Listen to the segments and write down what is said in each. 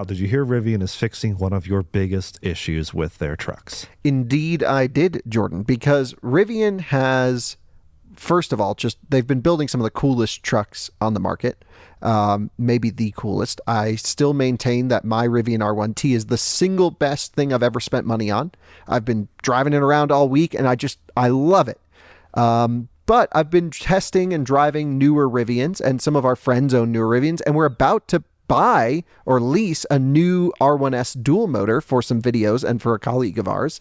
Kyle, did you hear Rivian is fixing one of your biggest issues with their trucks? Indeed, I did, Jordan, because Rivian has, first of all, they've been building some of the coolest trucks on the market. Maybe the coolest. I still maintain that my Rivian R1T is the single best thing I've ever spent money on. I've been driving it around all week and I love it. But I've been testing and driving newer Rivians, and some of our friends own newer Rivians, and we're about to buy or lease a new R1S dual motor for some videos and for a colleague of ours.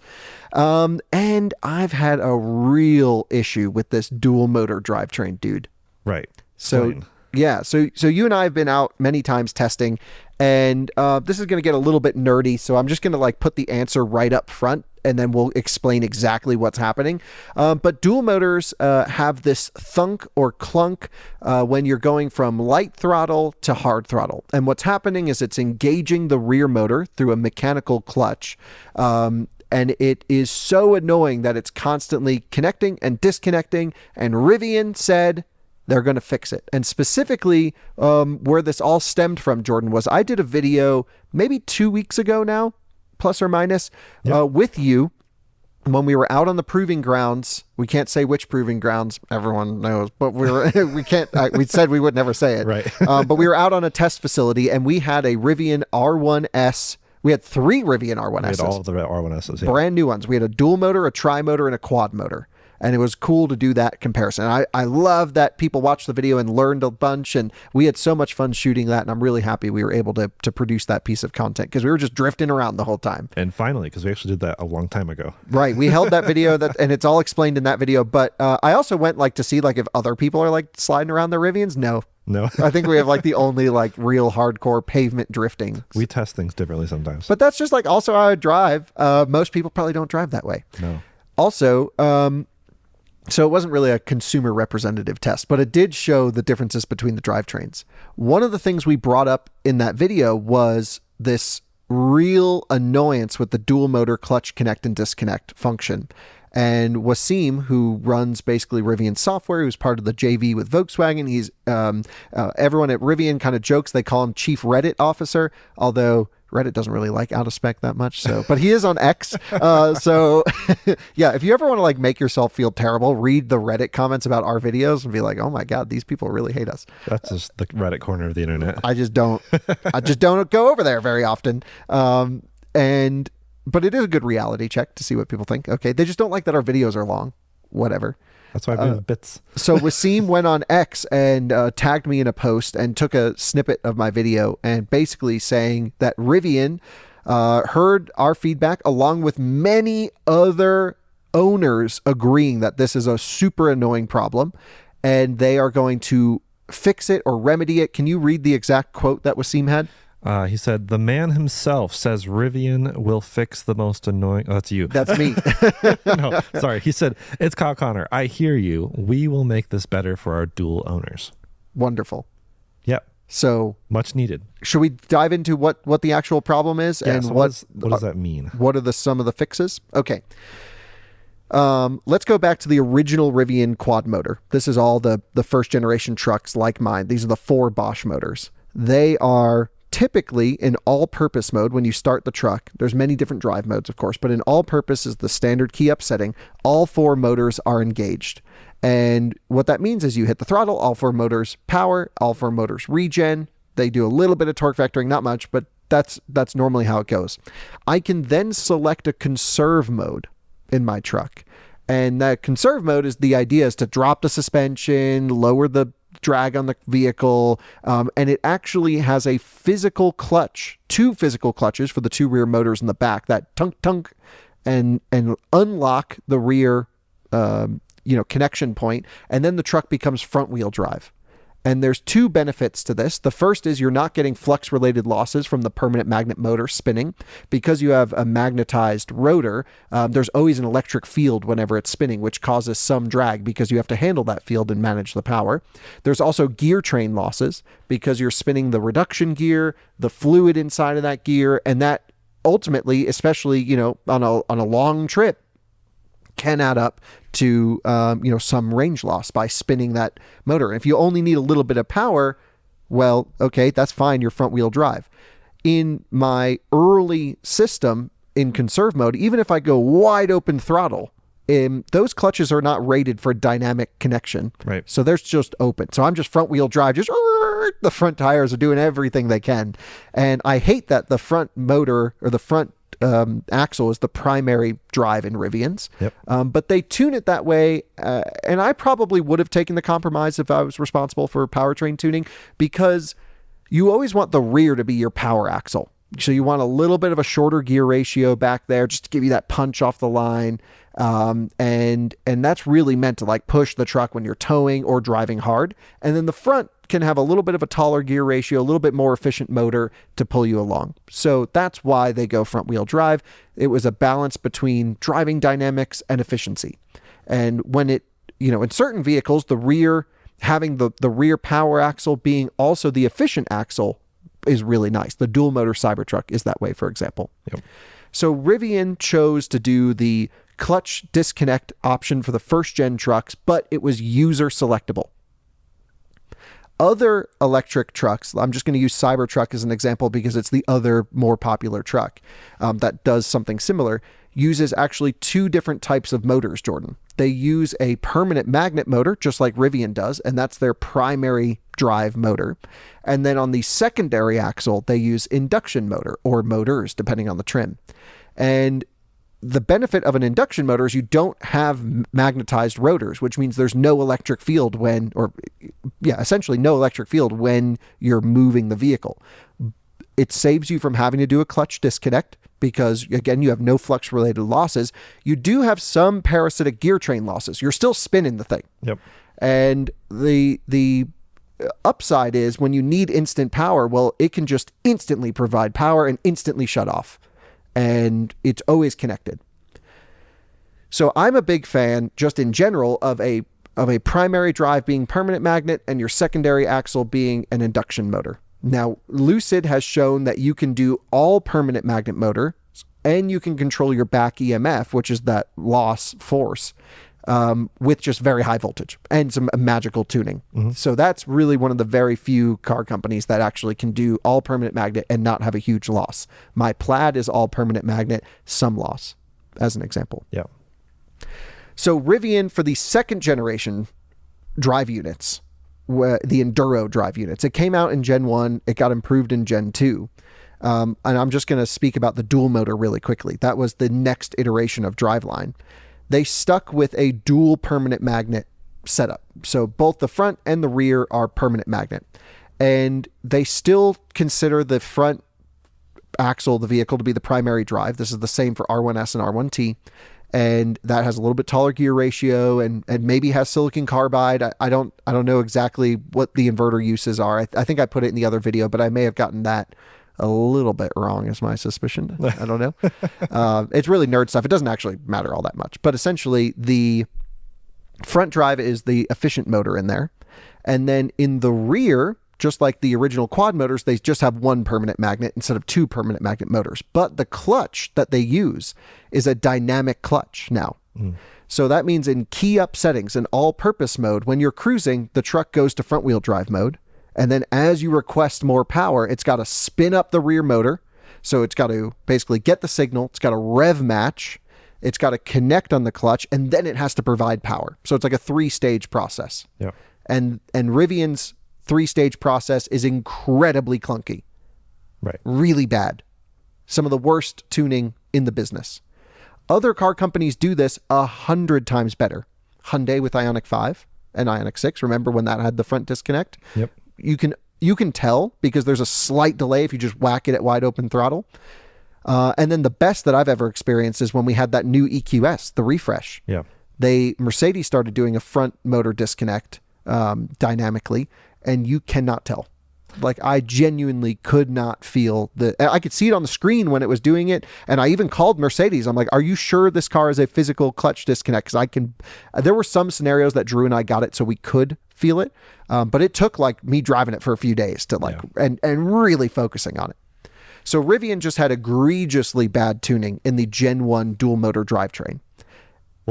And I've had a real issue with this dual motor drivetrain, dude. Right. So, yeah. So you and I have been out many times testing, and this is going to get a little bit nerdy. So I'm just going to like put the answer right up front, and then we'll explain exactly what's happening. But dual motors have this thunk or clunk when you're going from light throttle to hard throttle. And what's happening is it's engaging the rear motor through a mechanical clutch. And it is so annoying that it's constantly connecting and disconnecting. And Rivian said they're going to fix it. And specifically, where this all stemmed from, Jordan, was I did a video maybe 2 weeks ago now, plus or minus, with you when we were out on the proving grounds. We can't say which proving grounds, everyone knows, but we can't, we said we would never say it. Right. But we were out on a test facility and we had a Rivian R1S. We had 3 Rivian R1Ss. We had all of the R1Ss. Yeah. Brand new ones. We had a dual motor, a tri-motor, and a quad motor. And it was cool to do that comparison. I love that people watched the video and learned a bunch, and we had so much fun shooting that, and I'm really happy we were able to produce that piece of content, because we were just drifting around the whole time. And finally, because we actually did that a long time ago. Right. We held that video, and it's all explained in that video, but I also went like to see like if other people are like sliding around their Rivians. No. I think we have like the only like real hardcore pavement drifting. We test things differently sometimes. But that's just like also how I drive. Most people probably don't drive that way. No. Also, so it wasn't really a consumer representative test, but it did show the differences between the drivetrains. One of the things we brought up in that video was this real annoyance with the dual motor clutch connect and disconnect function. And Wasim, who runs basically Rivian software, who's part of the JV with Volkswagen, he's everyone at Rivian kind of jokes they call him Chief Reddit Officer, although Reddit doesn't really like out of spec that much. So, but he is on X. So yeah, if you ever want to like make yourself feel terrible, read the Reddit comments about our videos and be like, oh my God, these people really hate us. That's just the Reddit corner of the internet. I just don't go over there very often. But it is a good reality check to see what people think. Okay. They just don't like that our videos are long, whatever. That's why I do the bits. So Wasim went on X and tagged me in a post and took a snippet of my video and basically saying that Rivian heard our feedback along with many other owners agreeing that this is a super annoying problem and they are going to fix it or remedy it. Can you read the exact quote that Wasim had? He said, "The man himself says Rivian will fix the most annoying..." Oh, that's you. That's me. No, sorry. He said, "It's Kyle Connor. I hear you. We will make this better for our dual owners." Wonderful. Yep. So much needed. Should we dive into what the actual problem is and so what does that mean? What are some of the fixes? Okay. Let's go back to the original Rivian quad motor. This is all the first generation trucks like mine. These are the 4 Bosch motors. They are typically in all-purpose mode. When you start the truck, there's many different drive modes, of course, but in all-purpose is the standard key up setting. All 4 motors are engaged. And what that means is you hit the throttle, all 4 motors power, all 4 motors regen. They do a little bit of torque vectoring, not much, but that's normally how it goes. I can then select a conserve mode in my truck. And that conserve mode is the idea is to drop the suspension, lower the drag on the vehicle, and it actually has a physical clutch, 2 physical clutches for the 2 rear motors in the back that tunk and unlock the rear connection point, and then the truck becomes front wheel drive. And there's 2 benefits to this. The first is you're not getting flux related losses from the permanent magnet motor spinning. Because you have a magnetized rotor, there's always an electric field whenever it's spinning, which causes some drag because you have to handle that field and manage the power. There's also gear train losses because you're spinning the reduction gear, the fluid inside of that gear, and that ultimately, especially, on a long trip, can add up to some range loss by spinning that motor. And if you only need a little bit of power, well, okay, that's fine, you're front wheel drive. in my early system in conserve mode, even if I go wide open throttle, those clutches are not rated for dynamic connection. Right. So they're just open. So I'm just front wheel drive, just the front tires are doing everything they can. And I hate that the front motor or the front axle is the primary drive in Rivians. Yep. But they tune it that way. And I probably would have taken the compromise if I was responsible for powertrain tuning, because you always want the rear to be your power axle. So you want a little bit of a shorter gear ratio back there just to give you that punch off the line. And that's really meant to like push the truck when you're towing or driving hard. And then the front can have a little bit of a taller gear ratio, a little bit more efficient motor to pull you along. So that's why they go front wheel drive. It was a balance between driving dynamics and efficiency. And when it, in certain vehicles, the rear, having the rear power axle being also the efficient axle is really nice. The dual motor Cybertruck is that way, for example. Yep. So Rivian chose to do the clutch disconnect option for the first gen trucks, but it was user selectable. Other electric trucks, I'm just going to use Cybertruck as an example because it's the other more popular truck that does something similar, uses actually two different types of motors, Jordan. They use a permanent magnet motor, just like Rivian does, and that's their primary drive motor. And then on the secondary axle, they use induction motor or motors, depending on the trim. And the benefit of an induction motor is you don't have magnetized rotors, which means there's no electric field essentially no electric field when you're moving the vehicle. It saves you from having to do a clutch disconnect because, again, you have no flux-related losses. You do have some parasitic gear train losses. You're still spinning the thing. Yep. And the upside is when you need instant power, well, it can just instantly provide power and instantly shut off. And it's always connected. So I'm a big fan, just in general, of a primary drive being permanent magnet and your secondary axle being an induction motor. Now, Lucid has shown that you can do all permanent magnet motor and you can control your back EMF, which is that loss force, with just very high voltage and some magical tuning. Mm-hmm. So that's really one of the very few car companies that actually can do all permanent magnet and not have a huge loss. My Plaid is all permanent magnet, some loss, as an example. Yeah. So Rivian, for the second generation drive units, the Enduro drive units, it came out in Gen 1, it got improved in Gen 2. And I'm just going to speak about the dual motor really quickly. That was the next iteration of driveline. They stuck with a dual permanent magnet setup. So both the front and the rear are permanent magnet. And they still consider the front axle of the vehicle to be the primary drive. This is the same for R1S and R1T. And that has a little bit taller gear ratio and maybe has silicon carbide. I don't know exactly what the inverter uses are. I think I put it in the other video, but I may have gotten that a little bit wrong is my suspicion. I don't know. It's really nerd stuff. It doesn't actually matter all that much. But essentially, the front drive is the efficient motor in there. And then in the rear, just like the original quad motors, they just have one permanent magnet instead of two permanent magnet motors. But the clutch that they use is a dynamic clutch now. Mm. So that means in key up settings, in all-purpose mode, when you're cruising, the truck goes to front-wheel drive mode. And then as you request more power, it's got to spin up the rear motor. So it's got to basically get the signal. It's got to rev match. It's got to connect on the clutch. And then it has to provide power. So it's like a 3-stage process. Yeah. And Rivian's 3-stage process is incredibly clunky. Right. Really bad. Some of the worst tuning in the business. Other car companies do this 100 times better. Hyundai with Ioniq 5 and Ioniq 6. Remember when that had the front disconnect? Yep. You can tell because there's a slight delay if you just whack it at wide open throttle. And then the best that I've ever experienced is when we had that new EQS, the refresh. Yeah. Mercedes started doing a front motor disconnect dynamically, and you cannot tell. Like, I genuinely could not feel I could see it on the screen when it was doing it. And I even called Mercedes. I'm like, are you sure this car is a physical clutch disconnect? Because there were some scenarios that Drew and I got it so we could feel it. But it took like me driving it for a few days to and really focusing on it. So Rivian just had egregiously bad tuning in the Gen 1 dual motor drivetrain.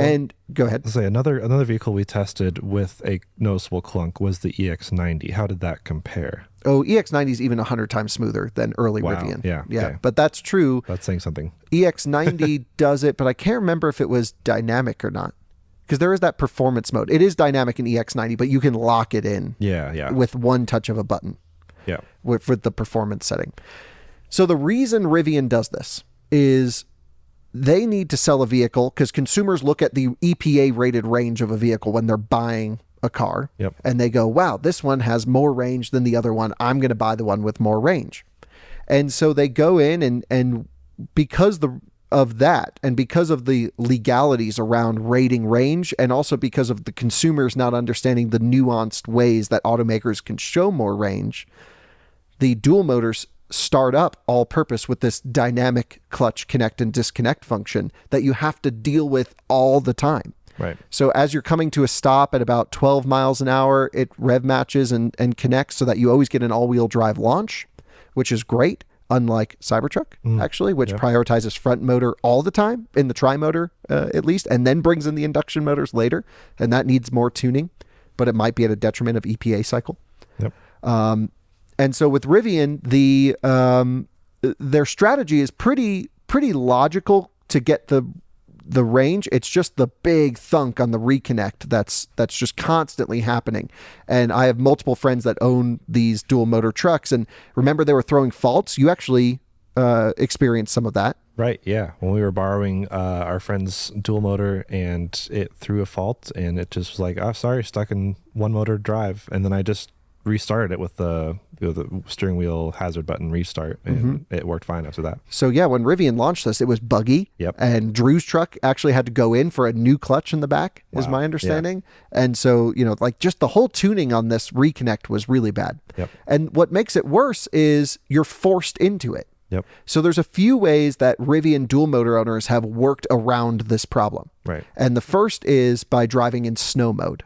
And go ahead. Let's say another vehicle we tested with a noticeable clunk was the EX90. How did that compare? Oh, EX90 is even 100 times smoother than early Wow. Rivian. Yeah. Okay. But that's true. That's saying something. EX90 does it, but I can't remember if it was dynamic or not. Because there is that performance mode. It is dynamic in EX90, but you can lock it in with one touch of a button for the performance setting. So the reason Rivian does this is they need to sell a vehicle because consumers look at the EPA rated range of a vehicle when they're buying a car. Yep. And they go, wow, this one has more range than the other one. I'm going to buy the one with more range. And so they go in and because of that, and because of the legalities around rating range, and also because of the consumers not understanding the nuanced ways that automakers can show more range, the dual motors start up all purpose with this dynamic clutch connect and disconnect function that you have to deal with all the time. Right. So as you're coming to a stop at about 12 miles an hour, it rev matches and connects so that you always get an all-wheel drive launch, which is great. Unlike Cybertruck, actually, which prioritizes front motor all the time in the tri-motor, at least, and then brings in the induction motors later. And that needs more tuning, but it might be at a detriment of EPA cycle. Yep. And so with Rivian, their strategy is pretty logical to get the range. It's just the big thunk on the reconnect that's just constantly happening. And I have multiple friends that own these dual motor trucks, and remember they were throwing faults. You actually experienced some of that. Right. Yeah. When we were borrowing our friend's dual motor and it threw a fault, and it just was like, oh, sorry, stuck in one motor drive. And then I just restarted it with the steering wheel hazard button restart, and it worked fine after that. So yeah, when Rivian launched this, it was buggy. Yep. And Drew's truck actually had to go in for a new clutch in the back, is my understanding. Yeah. And so, like just the whole tuning on this reconnect was really bad. Yep. And what makes it worse is you're forced into it. Yep. So there's a few ways that Rivian dual motor owners have worked around this problem. Right. And the first is by driving in snow mode.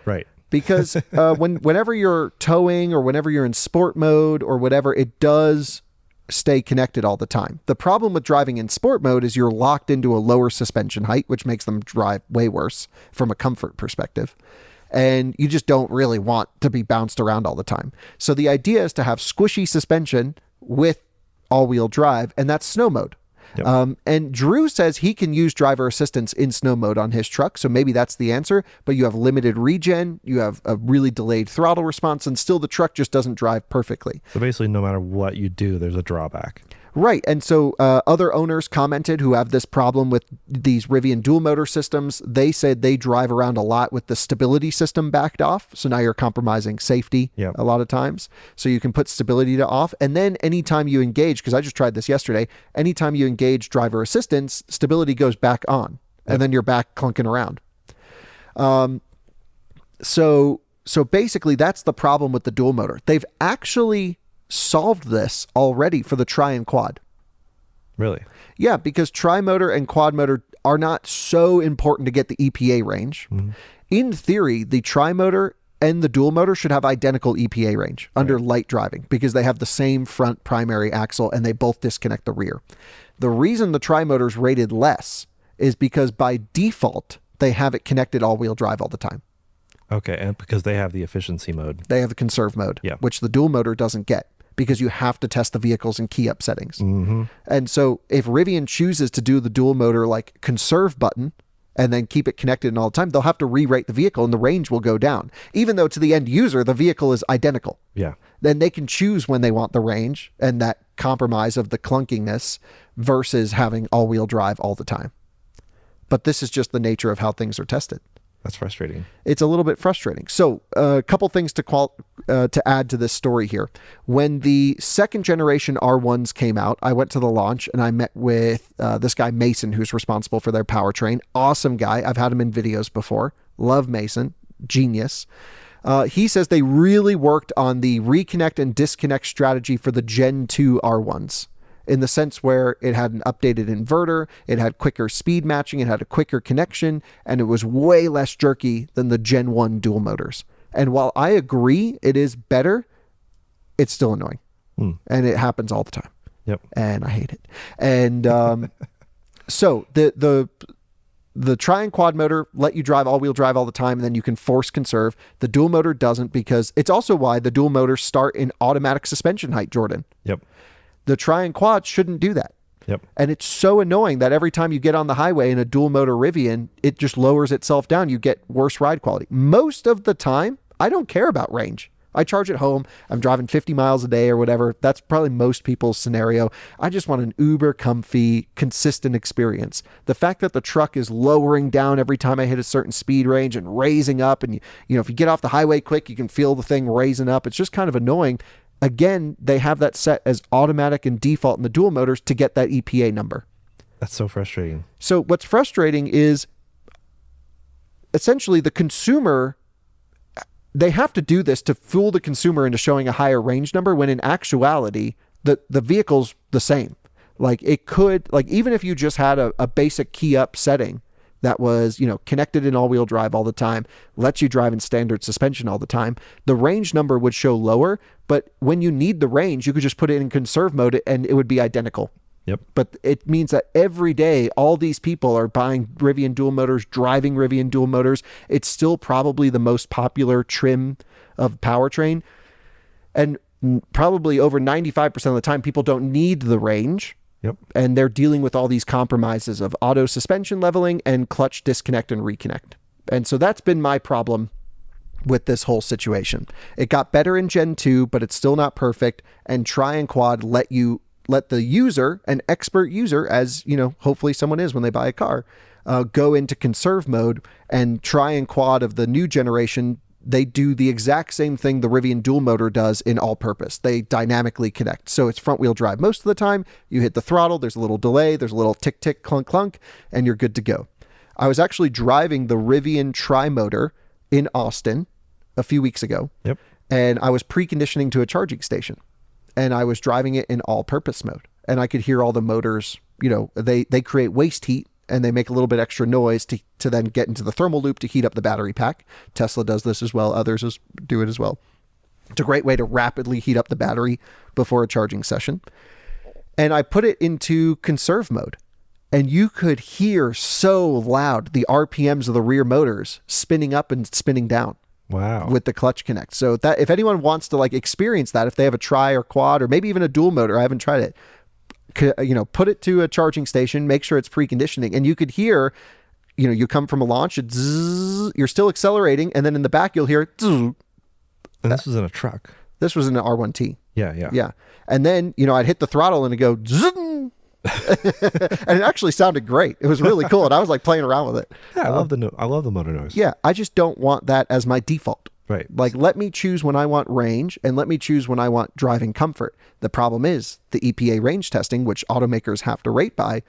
Right. Because whenever you're towing or whenever you're in sport mode or whatever, it does stay connected all the time. The problem with driving in sport mode is you're locked into a lower suspension height, which makes them drive way worse from a comfort perspective. And you just don't really want to be bounced around all the time. So the idea is to have squishy suspension with all-wheel drive, and that's snow mode. Yep. And Drew says he can use driver assistance in snow mode on his truck, so maybe that's the answer, but you have limited regen, you have a really delayed throttle response, and still the truck just doesn't drive perfectly. So basically, no matter what you do, there's a drawback. Right. And so other owners commented who have this problem with these Rivian dual motor systems. They said they drive around a lot with the stability system backed off. So now you're compromising safety a lot of times. So you can put stability to off. And then anytime you engage, because I just tried this yesterday, anytime you engage driver assistance, stability goes back on. And then you're back clunking around. So basically that's the problem with the dual motor. They've actually solved this already for the tri and quad. Really? Yeah, because tri-motor and quad motor are not so important to get the EPA range. In theory, the tri-motor and the dual motor should have identical EPA range under light driving because they have the same front primary axle and they both disconnect the rear. The reason the tri-motor is rated less is because by default, they have it connected all-wheel drive all the time. Okay, and because they have the efficiency mode. They have the conserve mode, which the dual motor doesn't get, because you have to test the vehicles in key up settings. And so if Rivian chooses to do the dual motor like conserve button and then keep it connected and all the time, they'll have to re-rate the vehicle and the range will go down. Even though to the end user, the vehicle is identical. Yeah. Then they can choose when they want the range and that compromise of the clunkiness versus having all-wheel drive all the time. But this is just the nature of how things are tested. That's frustrating. It's a little bit frustrating. So a couple things to add to this story here. When the second generation R1s came out, I went to the launch and I met with this guy, Mason, who's responsible for their powertrain. Awesome guy. I've had him in videos before. Love Mason. Genius. He says they really worked on the reconnect and disconnect strategy for the Gen 2 R1s. In the sense where it had an updated inverter, it had quicker speed matching, it had a quicker connection, and it was way less jerky than the Gen 1 dual motors. And while I agree it is better, it's still annoying. And it happens all the time. Yep. And I hate it. And so the tri and quad motor let you drive all-wheel drive all the time, and then you can force conserve. The dual motor doesn't, because it's also why the dual motors start in automatic suspension height, Jordan. Yep. The tri and quad shouldn't do that. Yep. And it's so annoying that every time you get on the highway in a dual motor Rivian, it just lowers itself down. You get worse ride quality. Most of the time, I don't care about range. I charge at home. I'm driving 50 miles a day or whatever. That's probably most people's scenario. I just want an uber comfy, consistent experience. The fact that the truck is lowering down every time I hit a certain speed range and raising up, and you know, if you get off the highway quick, you can feel the thing raising up. It's just kind of annoying. Again, they have that set as automatic and default in the dual motors to get that EPA number. That's so frustrating. So what's frustrating is essentially the consumer, they have to do this to fool the consumer into showing a higher range number, when in actuality, the vehicle's the same. Like it could, like even if you just had a basic key up setting that was, you know, connected in all-wheel drive all the time, lets you drive in standard suspension all the time, the range number would show lower, but when you need the range, you could just put it in conserve mode and it would be identical. Yep. But it means that every day, all these people are buying Rivian dual motors, driving Rivian dual motors. It's still probably the most popular trim of powertrain. And probably over 95% of the time, people don't need the range. Yep. And they're dealing with all these compromises of auto suspension leveling and clutch disconnect and reconnect. And so that's been my problem with this whole situation. It got better in Gen 2, but it's still not perfect. And tri and quad let the user, an expert user, as you know, hopefully someone is when they buy a car, go into conserve mode. And tri and quad of the new generation, they do the exact same thing the Rivian dual motor does in all purpose. They dynamically connect. So it's front wheel drive most of the time. You hit the throttle, there's a little delay, there's a little tick, tick, clunk, clunk, and you're good to go. I was actually driving the Rivian tri-motor in Austin a few weeks ago. Yep. And I was preconditioning to a charging station. And I was driving it in all-purpose mode. And I could hear all the motors, you know, they create waste heat and they make a little bit extra noise to then get into the thermal loop to heat up the battery pack. Tesla does this as well. Others do it as well. It's a great way to rapidly heat up the battery before a charging session. And I put it into conserve mode. And you could hear so loud the RPMs of the rear motors spinning up and spinning down. Wow. With the clutch connect. So that if anyone wants to like experience that, if they have a tri or quad or maybe even a dual motor, I haven't tried it, you know, put it to a charging station, make sure it's preconditioning, and you could hear, you know, you come from a launch, it's zzz, you're still accelerating, and then in the back you'll hear zzz. And this was in a truck. This was in an R1T. Yeah. And then, you know, I'd hit the throttle and it'd go zzz. And it actually sounded great. It was really cool, and I was like playing around with it. Yeah, I love the motor noise. Yeah, I just don't want that as my default. Right. Like, let me choose when I want range, and let me choose when I want driving comfort. The problem is the EPA range testing, which automakers have to rate by,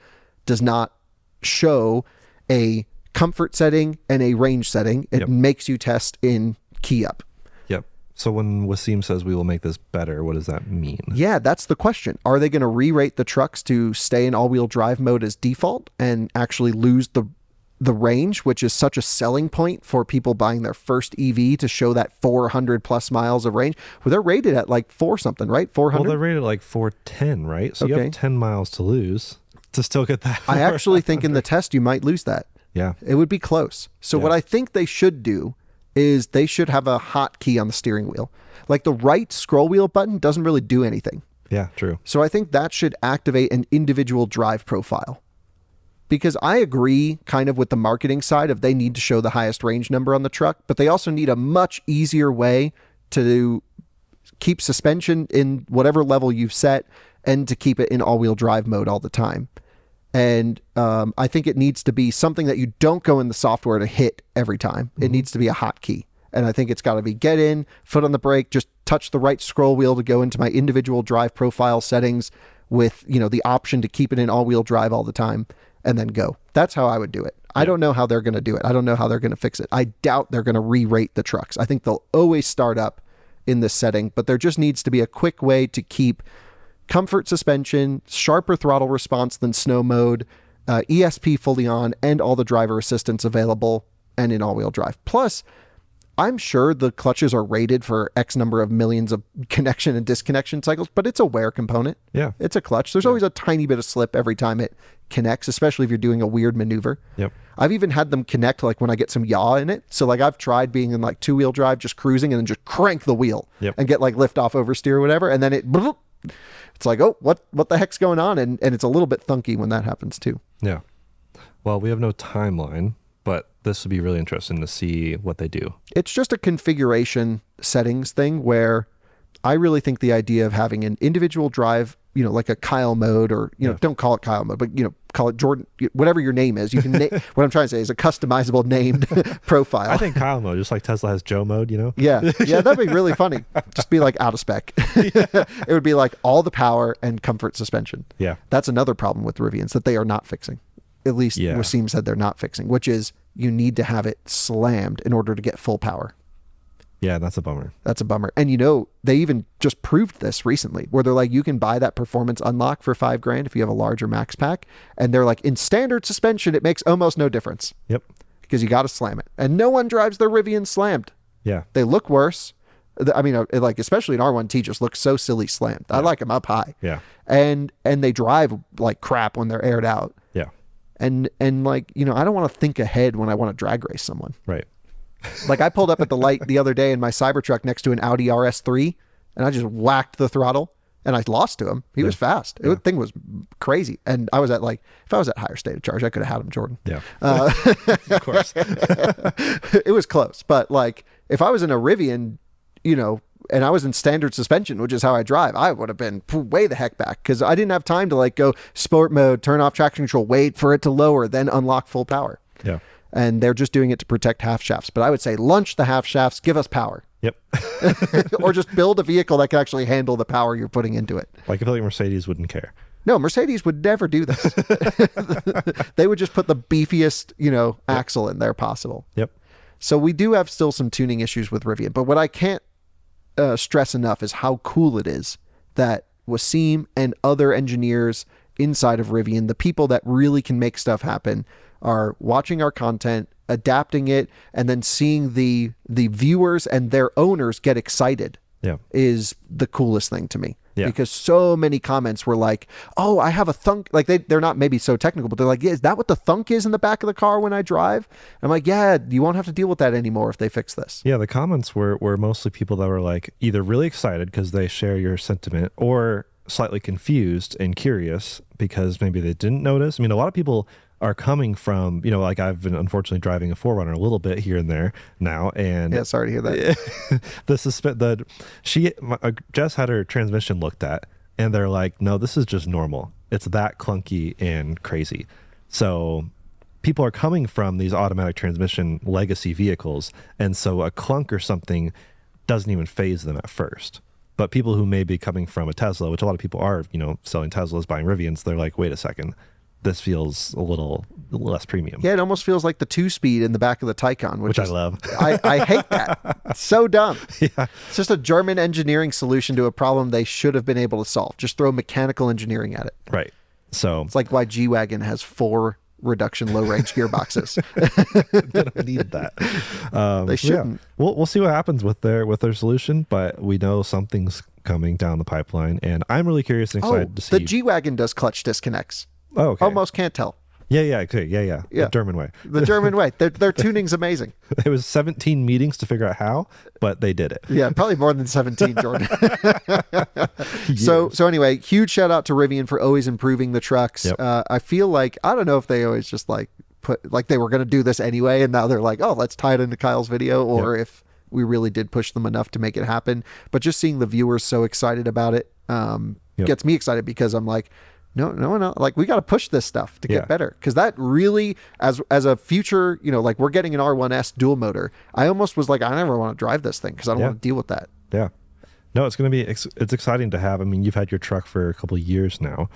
does not show a comfort setting and a range setting. It makes you test in key up. Yep. So when Wasim says we will make this better, what does that mean? Yeah, that's the question. Are they going to re-rate the trucks to stay in all-wheel drive mode as default and actually lose the range, which is such a selling point for people buying their first EV to show that 400 plus miles of range? Well, they're rated at like 4 something, right? 400? Well, they're rated like 410, right? So you have 10 miles to lose to still get that. I actually think in the test you might lose that. Yeah. It would be close. So what I think they should do is they should have a hotkey on the steering wheel. Like the right scroll wheel button doesn't really do anything. Yeah, true. So I think that should activate an individual drive profile. Because I agree kind of with the marketing side of they need to show the highest range number on the truck, but they also need a much easier way to keep suspension in whatever level you've set and to keep it in all-wheel drive mode all the time. And I think it needs to be something that you don't go in the software to hit every time. It needs to be a hotkey. And I think it's got to be get in, foot on the brake, just touch the right scroll wheel to go into my individual drive profile settings with, you know, the option to keep it in all-wheel drive all the time. And then go. That's how I would do it. I don't know how they're going to do it. I don't know how they're going to fix it. I doubt they're going to re-rate the trucks. I think they'll always start up in this setting, but there just needs to be a quick way to keep comfort suspension, sharper throttle response than snow mode, ESP fully on, and all the driver assistance available and in all-wheel drive. Plus, I'm sure the clutches are rated for X number of millions of connection and disconnection cycles, but it's a wear component. Yeah. It's a clutch. There's always a tiny bit of slip every time it connects, especially if you're doing a weird maneuver. Yep. I've even had them connect like when I get some yaw in it. So like I've tried being in like 2-wheel drive, just cruising and then just crank the wheel and get like lift off oversteer or whatever. And then it's like, oh, what the heck's going on? And it's a little bit thunky when that happens too. Yeah. Well, we have no timeline, but this would be really interesting to see what they do. It's just a configuration settings thing where I really think the idea of having an individual drive, like a Kyle mode or, don't call it Kyle mode, but, call it Jordan, whatever your name is. You can what I'm trying to say is a customizable named profile. I think Kyle mode, just like Tesla has Joe mode, Yeah. Yeah. That'd be really funny. Just be like out of spec. It would be like all the power and comfort suspension. Yeah. That's another problem with Rivians that they are not fixing. At least Wasim said they're not fixing, which is you need to have it slammed in order to get full power. Yeah, that's a bummer. That's a bummer. And they even just proved this recently where they're like, you can buy that performance unlock for $5,000 if you have a larger max pack. And they're like, in standard suspension, it makes almost no difference. Yep. Because you got to slam it. And no one drives their Rivian slammed. Yeah. They look worse. I mean, like, especially an R1T just looks so silly slammed. I like them up high. Yeah. And they drive like crap when they're aired out. Yeah. And like, I don't want to think ahead when I want to drag race someone. Right. Like I pulled up at the light the other day in my Cybertruck next to an Audi RS3 and I just whacked the throttle and I lost to him. He was fast. The thing was crazy. And I was at if I was at higher state of charge, I could have had him, Jordan. Yeah. Of course. It was close. But like if I was in a Rivian, and I was in standard suspension, which is how I drive, I would have been way the heck back because I didn't have time to like go sport mode, turn off traction control, wait for it to lower, then unlock full power. Yeah. And they're just doing it to protect half shafts. But I would say launch the half shafts, give us power. Yep. Or just build a vehicle that can actually handle the power you're putting into it. Like I feel like Mercedes wouldn't care. No, Mercedes would never do this. They would just put the beefiest, axle in there possible. Yep. So we do have still some tuning issues with Rivian. But what I can't stress enough is how cool it is that Wasim and other engineers inside of Rivian, the people that really can make stuff happen, are watching our content, adapting it, and then seeing the viewers and their owners get excited is the coolest thing to me. Yeah. Because so many comments were like, oh, I have a thunk. Like they're not maybe so technical, but they're like, yeah, is that what the thunk is in the back of the car when I drive? And I'm like, yeah, you won't have to deal with that anymore if they fix this. Yeah, the comments were mostly people that were like either really excited because they share your sentiment or slightly confused and curious because maybe they didn't notice. I mean, a lot of people are coming from, like I've been unfortunately driving a 4Runner a little bit here and there now, and yeah, sorry to hear that. Jess had her transmission looked at, and they're like, no, this is just normal. It's that clunky and crazy. So people are coming from these automatic transmission legacy vehicles, and so a clunk or something doesn't even phase them at first. But people who may be coming from a Tesla, which a lot of people are, selling Teslas, buying Rivians, they're like, wait a second. This feels a little less premium. Yeah, it almost feels like the 2-speed in the back of the Taycan, which I love. I hate that. It's so dumb. Yeah. It's just a German engineering solution to a problem they should have been able to solve. Just throw mechanical engineering at it. Right. So it's like why G-Wagon has 4 reduction low range gearboxes. They don't need that. They shouldn't. Yeah. We'll see what happens with their solution, but we know something's coming down the pipeline, and I'm really curious and excited to see. The G-Wagon does clutch disconnects. Oh, okay. Almost can't tell. Yeah. The German way. The German way. Their tuning's amazing. It was 17 meetings to figure out how, but they did it. Yeah, probably more than 17, Jordan. So anyway, huge shout out to Rivian for always improving the trucks. Yep. I feel like, I don't know if they always just like put, like they were going to do this anyway, and now they're like, oh, let's tie it into Kyle's video, or if we really did push them enough to make it happen. But just seeing the viewers so excited about it gets me excited because I'm like, no, like we got to push this stuff to get better. Because that really, as a future, like we're getting an R1S dual motor. I almost was like, I never want to drive this thing because I don't want to deal with that. Yeah. No, it's going to be, it's exciting to have. I mean, you've had your truck for a couple of years now.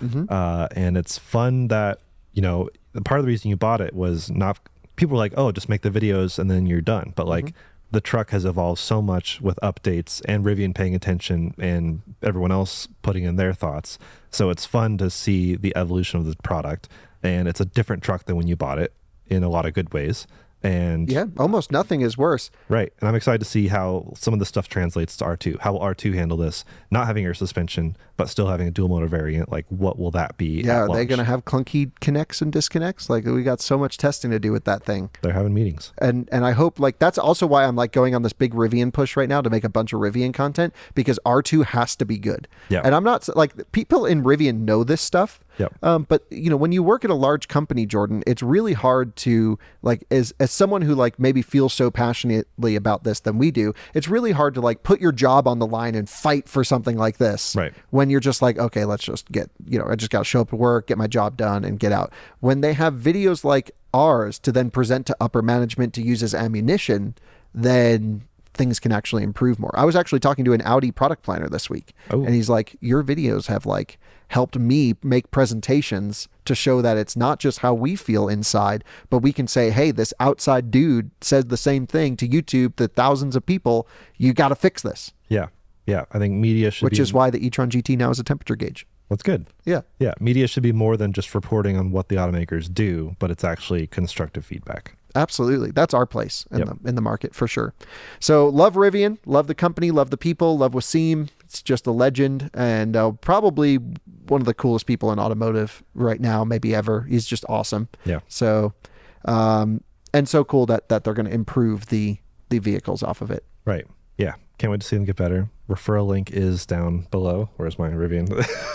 And it's fun that, part of the reason you bought it was not, people were like, oh, just make the videos and then you're done. But like, the truck has evolved so much with updates and Rivian paying attention and everyone else putting in their thoughts. So it's fun to see the evolution of the product, and it's a different truck than when you bought it in a lot of good ways. And Yeah, almost nothing is worse. right. And I'm excited to see how some of the stuff translates to R2. How will R2 handle this? Not having air suspension, but still having a dual motor variant. Like, what will that be? Yeah, at are they launch? going to have clunky connects and disconnects? Like, we got so much testing to do with that thing. They're having meetings. And I hope, like, that's also why I'm like going on this big Rivian push right now to make a bunch of Rivian content, because R2 has to be good. Yeah. And I'm not like, people in Rivian know this stuff. Yep. But you know, when you work at a large company, Jordan, it's really hard to like, as someone who like maybe feels so passionately about this than we do, it's really hard to like put your job on the line and fight for something like this. Right. When you're just like, okay, let's just get, you know, I just got to show up at work, get my job done and get out. When they have videos like ours to then present to upper management to use as ammunition, then things can actually improve more. I was actually talking to an Audi product planner this week, and he's like, your videos have like helped me make presentations to show that it's not just how we feel inside, but we can say, hey, this outside dude said the same thing to YouTube to thousands of people. You got to fix this. Yeah. Yeah. I think media should Which is why the e-tron GT now is a temperature gauge. That's good. Yeah. Yeah. Media should be more than just reporting on what the automakers do, but it's actually constructive feedback. Absolutely. That's our place in the market for sure. So love Rivian, love the company, love the people, love Wasim. It's just a legend, and probably one of the coolest people in automotive right now, maybe ever. He's just awesome. Yeah. So, and so cool that they're going to improve the vehicles off of it. Right. Yeah. Can't wait to see them get better. Referral link is down below. Where's my Rivian?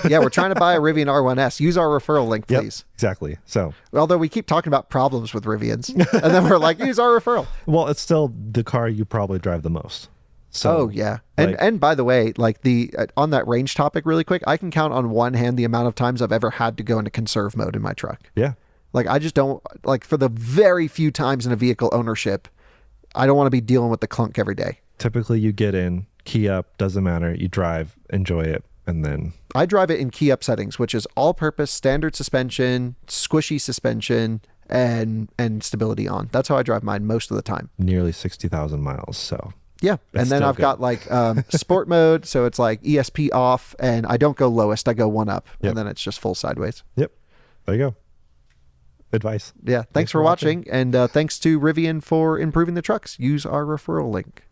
Yeah, we're trying to buy a Rivian R1S. Use our referral link, please. Yep, exactly. So, although we keep talking about problems with Rivians, and then we're like, use our referral. Well, it's still the car you probably drive the most. So, yeah. And by the way, like on that range topic really quick, I can count on one hand the amount of times I've ever had to go into conserve mode in my truck. Yeah. Like, I just don't, like, for the very few times in a vehicle ownership, I don't want to be dealing with the clunk every day. Typically you get in, key up, doesn't matter, you drive, enjoy it, and then I drive it in key up settings, which is all purpose, standard suspension, squishy suspension, and stability on. That's how I drive mine most of the time. nearly 60,000 miles. So yeah. And then I've got like sport mode. So it's like ESP off, and I don't go lowest. I go one up, and then it's just full sideways. Yep. There you go. Advice. Yeah. Thanks for watching. And thanks to Rivian for improving the trucks. Use our referral link.